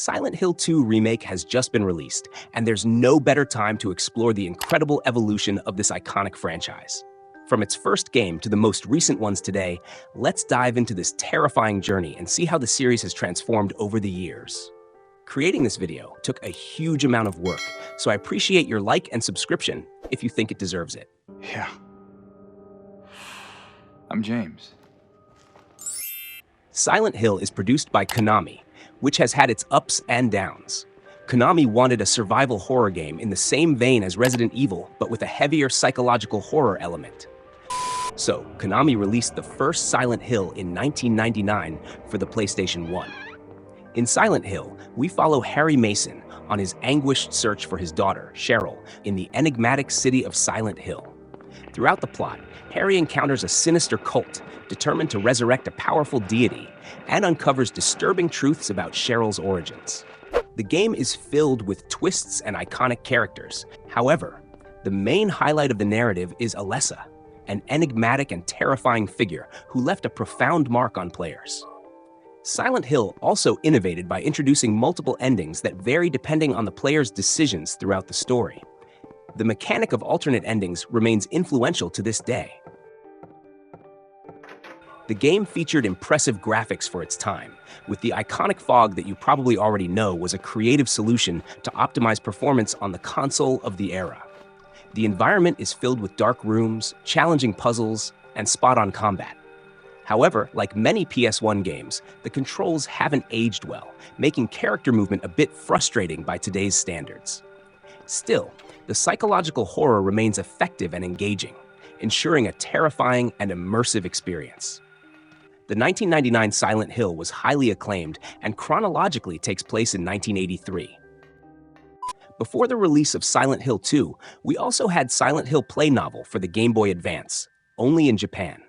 Silent Hill 2 Remake has just been released, and there's no better time to explore the incredible evolution of this iconic franchise. From its first game to the most recent ones today, let's dive into this terrifying journey and see how the series has transformed over the years. Creating this video took a huge amount of work, so I appreciate your like and subscription if you think it deserves it. Yeah. I'm James. Silent Hill is produced by Konami, which has had its ups and downs. Konami wanted a survival horror game in the same vein as Resident Evil, but with a heavier psychological horror element. So, Konami released the first Silent Hill in 1999 for the PlayStation 1. In Silent Hill, we follow Harry Mason on his anguished search for his daughter, Cheryl, in the enigmatic city of Silent Hill. Throughout the plot, Harry encounters a sinister cult determined to resurrect a powerful deity and uncovers disturbing truths about Cheryl's origins. The game is filled with twists and iconic characters. However, the main highlight of the narrative is Alessa, an enigmatic and terrifying figure who left a profound mark on players. Silent Hill also innovated by introducing multiple endings that vary depending on the player's decisions throughout the story. The mechanic of alternate endings remains influential to this day. The game featured impressive graphics for its time, with the iconic fog that you probably already know was a creative solution to optimize performance on the console of the era. The environment is filled with dark rooms, challenging puzzles, and spot-on combat. However, like many PS1 games, the controls haven't aged well, making character movement a bit frustrating by today's standards. Still, the psychological horror remains effective and engaging, ensuring a terrifying and immersive experience. The 1999 Silent Hill was highly acclaimed and chronologically takes place in 1983. Before the release of Silent Hill 2, we also had Silent Hill Play Novel for the Game Boy Advance, only in Japan.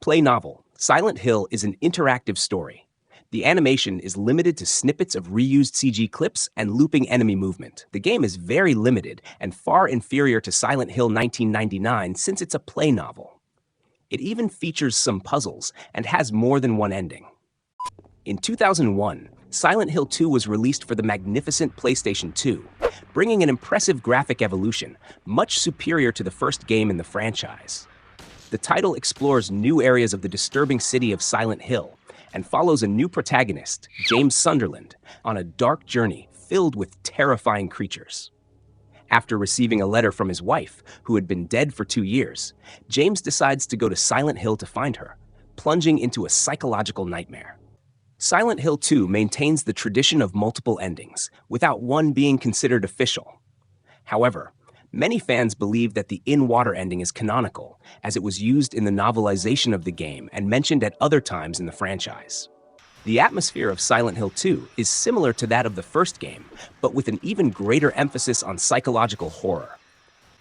Play Novel, Silent Hill is an interactive story. The animation is limited to snippets of reused CG clips and looping enemy movement. The game is very limited and far inferior to Silent Hill 1999 since it's a play novel. It even features some puzzles and has more than one ending. In 2001, Silent Hill 2 was released for the magnificent PlayStation 2, bringing an impressive graphic evolution, much superior to the first game in the franchise. The title explores new areas of the disturbing city of Silent Hill and follows a new protagonist, James Sunderland, on a dark journey filled with terrifying creatures. After receiving a letter from his wife, who had been dead for 2 years, James decides to go to Silent Hill to find her, plunging into a psychological nightmare. Silent Hill 2 maintains the tradition of multiple endings, without one being considered official. However, many fans believe that the in-water ending is canonical, as it was used in the novelization of the game and mentioned at other times in the franchise. The atmosphere of Silent Hill 2 is similar to that of the first game, but with an even greater emphasis on psychological horror.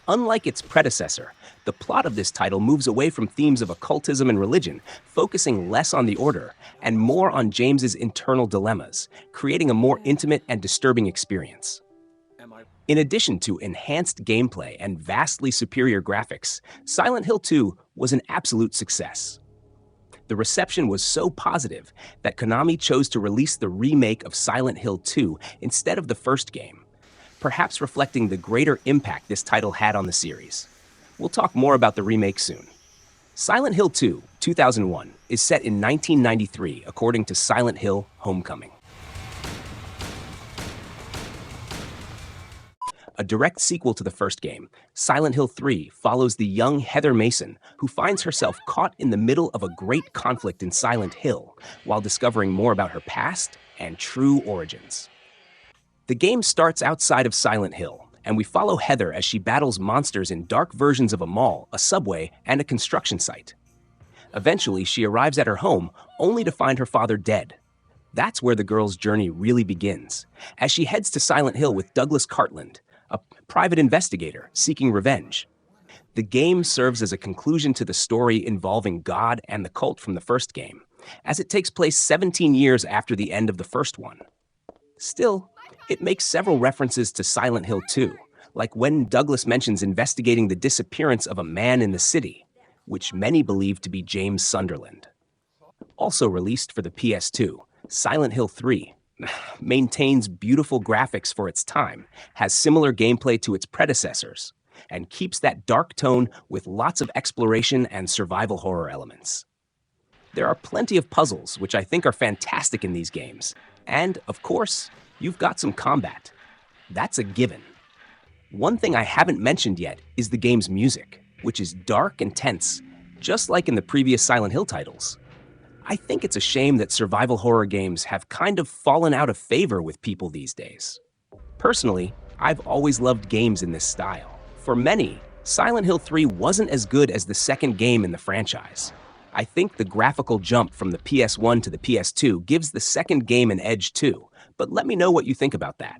Unlike its predecessor, the plot of this title moves away from themes of occultism and religion, focusing less on the Order and more on James's internal dilemmas, creating a more intimate and disturbing experience. In addition to enhanced gameplay and vastly superior graphics, Silent Hill 2 was an absolute success. The reception was so positive that Konami chose to release the remake of Silent Hill 2 instead of the first game, perhaps reflecting the greater impact this title had on the series. We'll talk more about the remake soon. Silent Hill 2, 2001, is set in 1993 according to Silent Hill Homecoming. A direct sequel to the first game, Silent Hill 3 follows the young Heather Mason, who finds herself caught in the middle of a great conflict in Silent Hill while discovering more about her past and true origins. The game starts outside of Silent Hill, and we follow Heather as she battles monsters in dark versions of a mall, a subway, and a construction site. Eventually, she arrives at her home, only to find her father dead. That's where the girl's journey really begins, as she heads to Silent Hill with Douglas Cartland, a private investigator seeking revenge. The game serves as a conclusion to the story involving God and the cult from the first game, as it takes place 17 years after the end of the first one. Still, it makes several references to Silent Hill 2, like when Douglas mentions investigating the disappearance of a man in the city, which many believe to be James Sunderland. Also released for the PS2, Silent Hill 3 maintains beautiful graphics for its time, has similar gameplay to its predecessors, and keeps that dark tone with lots of exploration and survival horror elements. There are plenty of puzzles, which I think are fantastic in these games. And, of course, you've got some combat. That's a given. One thing I haven't mentioned yet is the game's music, which is dark and tense, just like in the previous Silent Hill titles. I think it's a shame that survival horror games have kind of fallen out of favor with people these days. Personally, I've always loved games in this style. For many, Silent Hill 3 wasn't as good as the second game in the franchise. I think the graphical jump from the PS1 to the PS2 gives the second game an edge too, but let me know what you think about that.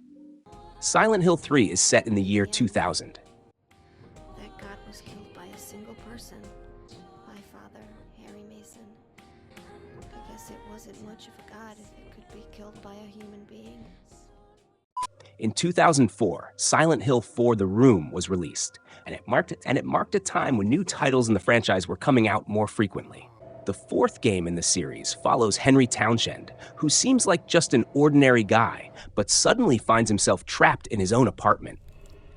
Silent Hill 3 is set in the year 2000. That god was killed by a single person. My father, Harry Mason. I guess it wasn't much of a god if it could be killed by a human being. In 2004, Silent Hill 4: The Room was released, and it marked a time when new titles in the franchise were coming out more frequently. The fourth game in the series follows Henry Townshend, who seems like just an ordinary guy, but suddenly finds himself trapped in his own apartment.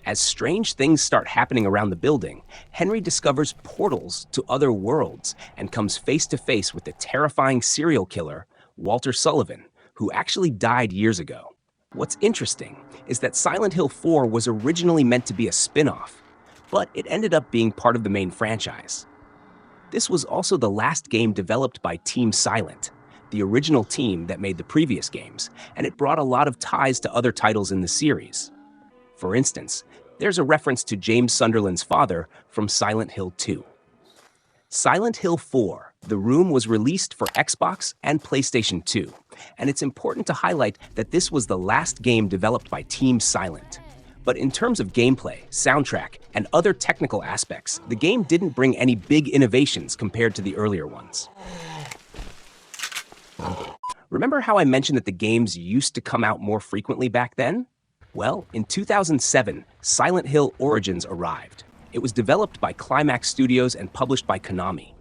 As strange things start happening around the building, Henry discovers portals to other worlds and comes face to face with the terrifying serial killer, Walter Sullivan, who actually died years ago. What's interesting is that Silent Hill 4 was originally meant to be a spin-off, but it ended up being part of the main franchise. This was also the last game developed by Team Silent, the original team that made the previous games, and it brought a lot of ties to other titles in the series. For instance, there's a reference to James Sunderland's father from Silent Hill 2. Silent Hill 4: The Room was released for Xbox and PlayStation 2, and it's important to highlight that this was the last game developed by Team Silent. But in terms of gameplay, soundtrack, and other technical aspects, the game didn't bring any big innovations compared to the earlier ones. Remember how I mentioned that the games used to come out more frequently back then? Well, in 2007, Silent Hill Origins arrived. It was developed by Climax Studios and published by Konami.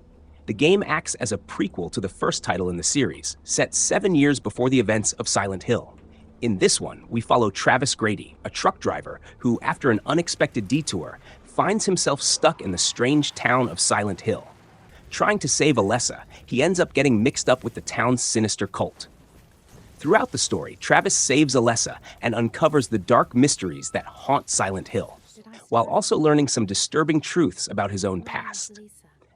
The game acts as a prequel to the first title in the series, set 7 years before the events of Silent Hill. In this one, we follow Travis Grady, a truck driver who, after an unexpected detour, finds himself stuck in the strange town of Silent Hill. Trying to save Alessa, he ends up getting mixed up with the town's sinister cult. Throughout the story, Travis saves Alessa and uncovers the dark mysteries that haunt Silent Hill, while also learning some disturbing truths about his own past.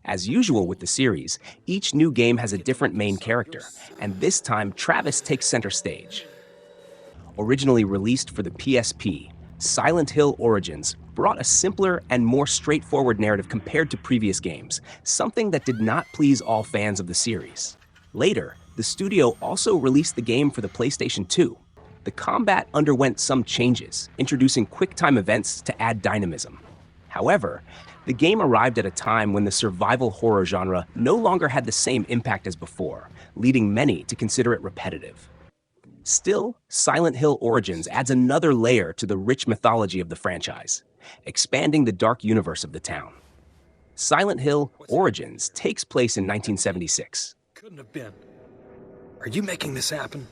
As usual with the series, each new game has a different main character, and this time Travis takes center stage. Originally released for the PSP, Silent Hill Origins brought a simpler and more straightforward narrative compared to previous games, something that did not please all fans of the series. Later, the studio also released the game for the PlayStation 2. The combat underwent some changes, introducing quick-time events to add dynamism. However, the game arrived at a time when the survival horror genre no longer had the same impact as before, leading many to consider it repetitive. Still, Silent Hill Origins adds another layer to the rich mythology of the franchise, expanding the dark universe of the town. Silent Hill Origins takes place in 1976. Couldn't have been. Are you making this happen?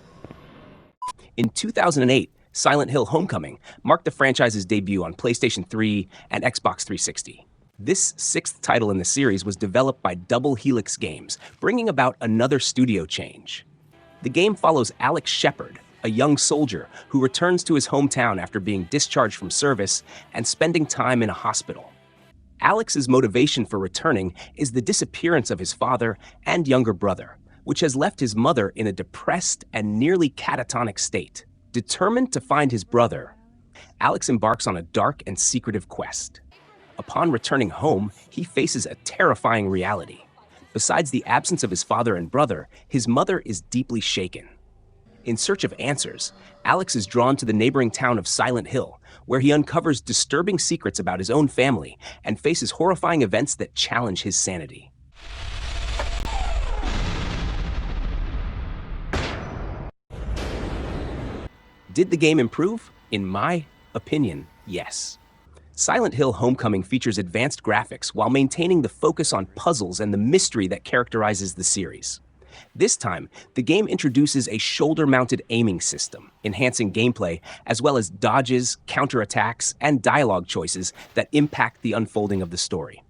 In 2008, Silent Hill Homecoming marked the franchise's debut on PlayStation 3 and Xbox 360. This sixth title in the series was developed by Double Helix Games, bringing about another studio change. The game follows Alex Shepard, a young soldier who returns to his hometown after being discharged from service and spending time in a hospital. Alex's motivation for returning is the disappearance of his father and younger brother, which has left his mother in a depressed and nearly catatonic state. Determined to find his brother, Alex embarks on a dark and secretive quest. Upon returning home, he faces a terrifying reality. Besides the absence of his father and brother, his mother is deeply shaken. In search of answers, Alex is drawn to the neighboring town of Silent Hill, where he uncovers disturbing secrets about his own family and faces horrifying events that challenge his sanity. Did the game improve? In my opinion, yes. Silent Hill Homecoming features advanced graphics while maintaining the focus on puzzles and the mystery that characterizes the series. This time, the game introduces a shoulder-mounted aiming system, enhancing gameplay, as well as dodges, counterattacks, and dialogue choices that impact the unfolding of the story.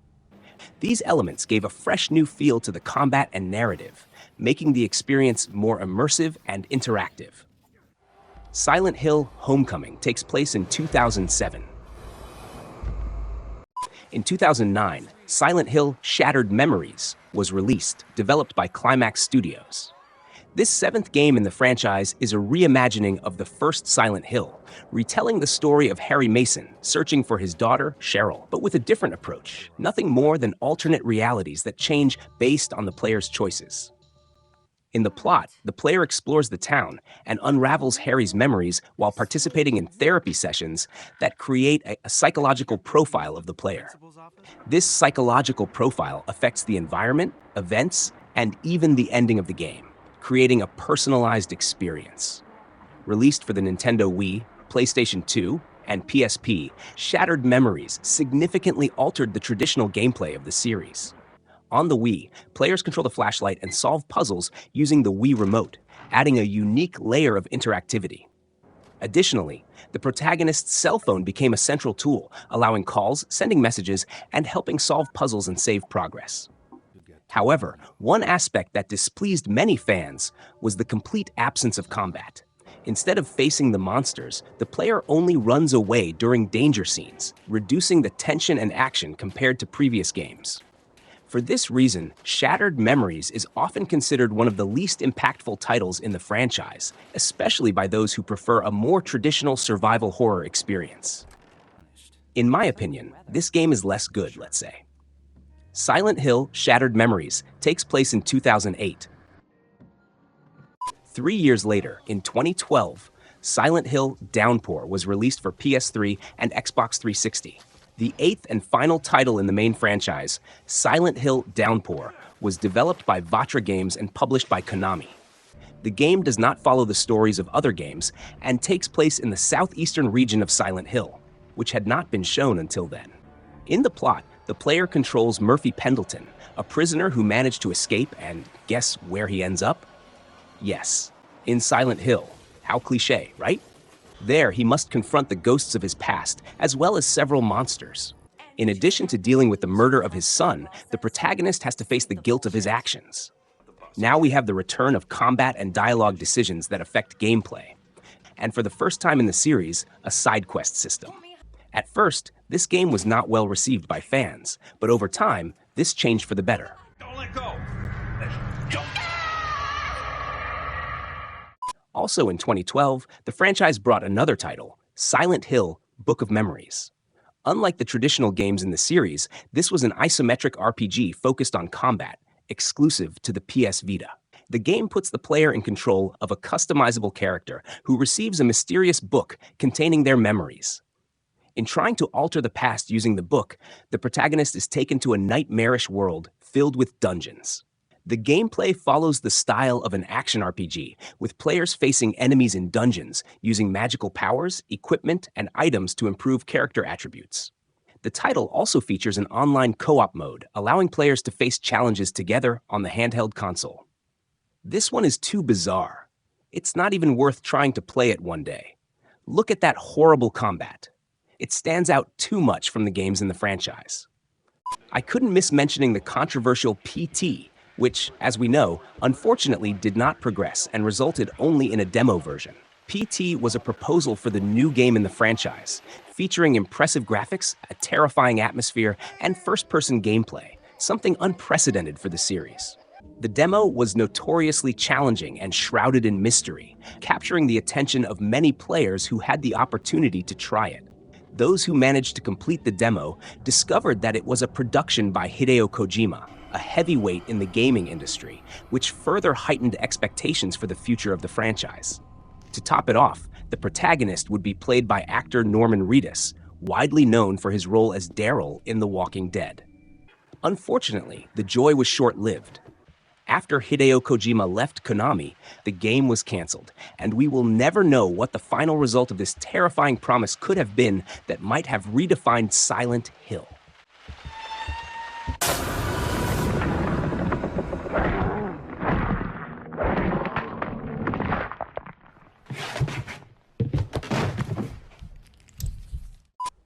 These elements gave a fresh new feel to the combat and narrative, making the experience more immersive and interactive. Silent Hill Homecoming takes place in 2007. In 2009, Silent Hill Shattered Memories was released, developed by Climax Studios. This seventh game in the franchise is a reimagining of the first Silent Hill, retelling the story of Harry Mason searching for his daughter, Cheryl, but with a different approach, nothing more than alternate realities that change based on the player's choices. In the plot, the player explores the town and unravels Harry's memories while participating in therapy sessions that create a psychological profile of the player. This psychological profile affects the environment, events, and even the ending of the game, creating a personalized experience. Released for the Nintendo Wii, PlayStation 2, and PSP, Shattered Memories significantly altered the traditional gameplay of the series. On the Wii, players control the flashlight and solve puzzles using the Wii Remote, adding a unique layer of interactivity. Additionally, the protagonist's cell phone became a central tool, allowing calls, sending messages, and helping solve puzzles and save progress. However, one aspect that displeased many fans was the complete absence of combat. Instead of facing the monsters, the player only runs away during danger scenes, reducing the tension and action compared to previous games. For this reason, Shattered Memories is often considered one of the least impactful titles in the franchise, especially by those who prefer a more traditional survival horror experience. In my opinion, this game is less good, let's say. Silent Hill Shattered Memories takes place in 2008. 3 years later, in 2012, Silent Hill Downpour was released for PS3 and Xbox 360. The eighth and final title in the main franchise, Silent Hill Downpour, was developed by Vatra Games and published by Konami. The game does not follow the stories of other games and takes place in the southeastern region of Silent Hill, which had not been shown until then. In the plot, the player controls Murphy Pendleton, a prisoner who managed to escape, and guess where he ends up? Yes, in Silent Hill. How cliché, right? There, he must confront the ghosts of his past, as well as several monsters. In addition to dealing with the murder of his son, the protagonist has to face the guilt of his actions. Now we have the return of combat and dialogue decisions that affect gameplay. And for the first time in the series, a side quest system. At first, this game was not well received by fans, but over time, this changed for the better. Don't let go! Also in 2012, the franchise brought another title, Silent Hill Book of Memories. Unlike the traditional games in the series, this was an isometric RPG focused on combat, exclusive to the PS Vita. The game puts the player in control of a customizable character who receives a mysterious book containing their memories. In trying to alter the past using the book, the protagonist is taken to a nightmarish world filled with dungeons. The gameplay follows the style of an action RPG, with players facing enemies in dungeons, using magical powers, equipment, and items to improve character attributes. The title also features an online co-op mode, allowing players to face challenges together on the handheld console. This one is too bizarre. It's not even worth trying to play it one day. Look at that horrible combat. It stands out too much from the games in the franchise. I couldn't miss mentioning the controversial PT, which, as we know, unfortunately did not progress and resulted only in a demo version. PT was a proposal for the new game in the franchise, featuring impressive graphics, a terrifying atmosphere, and first-person gameplay, something unprecedented for the series. The demo was notoriously challenging and shrouded in mystery, capturing the attention of many players who had the opportunity to try it. Those who managed to complete the demo discovered that it was a production by Hideo Kojima, a heavyweight in the gaming industry, which further heightened expectations for the future of the franchise. To top it off, the protagonist would be played by actor Norman Reedus, widely known for his role as Daryl in The Walking Dead. Unfortunately, the joy was short-lived. After Hideo Kojima left Konami, the game was canceled, and we will never know what the final result of this terrifying promise could have been that might have redefined Silent Hill.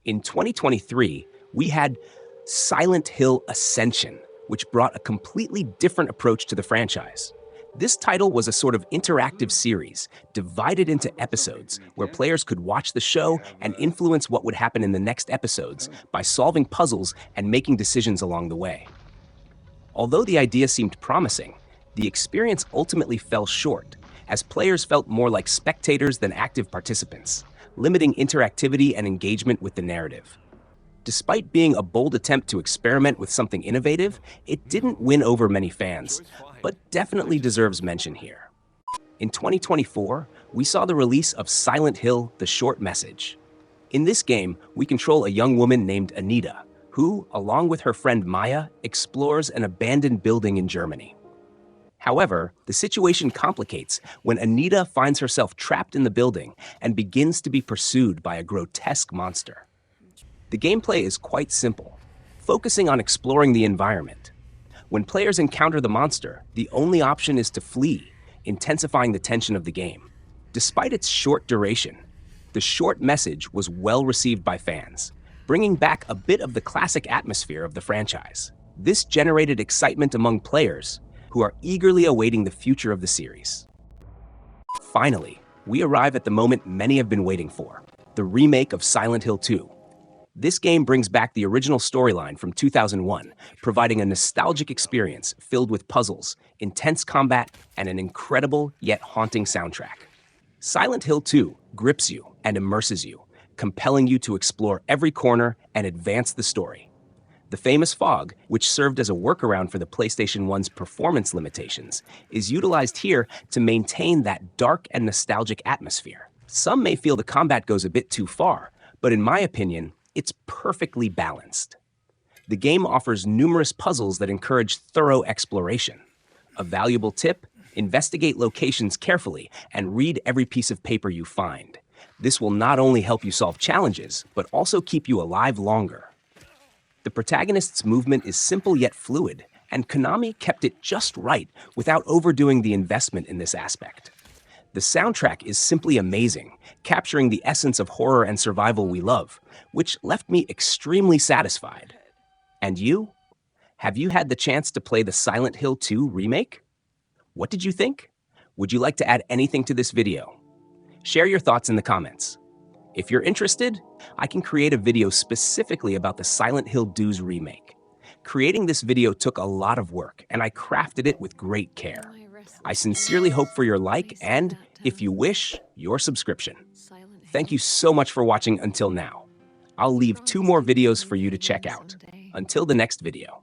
In 2023, we had Silent Hill Ascension, which brought a completely different approach to the franchise. This title was a sort of interactive series, divided into episodes, where players could watch the show and influence what would happen in the next episodes by solving puzzles and making decisions along the way. Although the idea seemed promising, the experience ultimately fell short, as players felt more like spectators than active participants, limiting interactivity and engagement with the narrative. Despite being a bold attempt to experiment with something innovative, it didn't win over many fans, but definitely deserves mention here. In 2024, we saw the release of Silent Hill: The Short Message. In this game, we control a young woman named Anita, who, along with her friend Maya, explores an abandoned building in Germany. However, the situation complicates when Anita finds herself trapped in the building and begins to be pursued by a grotesque monster. The gameplay is quite simple, focusing on exploring the environment. When players encounter the monster, the only option is to flee, intensifying the tension of the game. Despite its short duration, The Short Message was well received by fans, bringing back a bit of the classic atmosphere of the franchise. This generated excitement among players who are eagerly awaiting the future of the series. Finally, we arrive at the moment many have been waiting for, the remake of Silent Hill 2. This game brings back the original storyline from 2001, providing a nostalgic experience filled with puzzles, intense combat, and an incredible yet haunting soundtrack. Silent Hill 2 grips you and immerses you, compelling you to explore every corner and advance the story. The famous fog, which served as a workaround for the PlayStation 1's performance limitations, is utilized here to maintain that dark and nostalgic atmosphere. Some may feel the combat goes a bit too far, but in my opinion, it's perfectly balanced. The game offers numerous puzzles that encourage thorough exploration. A valuable tip: investigate locations carefully and read every piece of paper you find. This will not only help you solve challenges, but also keep you alive longer. The protagonist's movement is simple yet fluid, and Konami kept it just right without overdoing the investment in this aspect. The soundtrack is simply amazing, capturing the essence of horror and survival we love, which left me extremely satisfied. And you? Have you had the chance to play the Silent Hill 2 remake? What did you think? Would you like to add anything to this video? Share your thoughts in the comments. If you're interested, I can create a video specifically about the Silent Hill 2's remake. Creating this video took a lot of work, and I crafted it with great care. I sincerely hope for your like and, if you wish, your subscription. Thank you so much for watching until now. I'll leave 2 more videos for you to check out. Until the next video.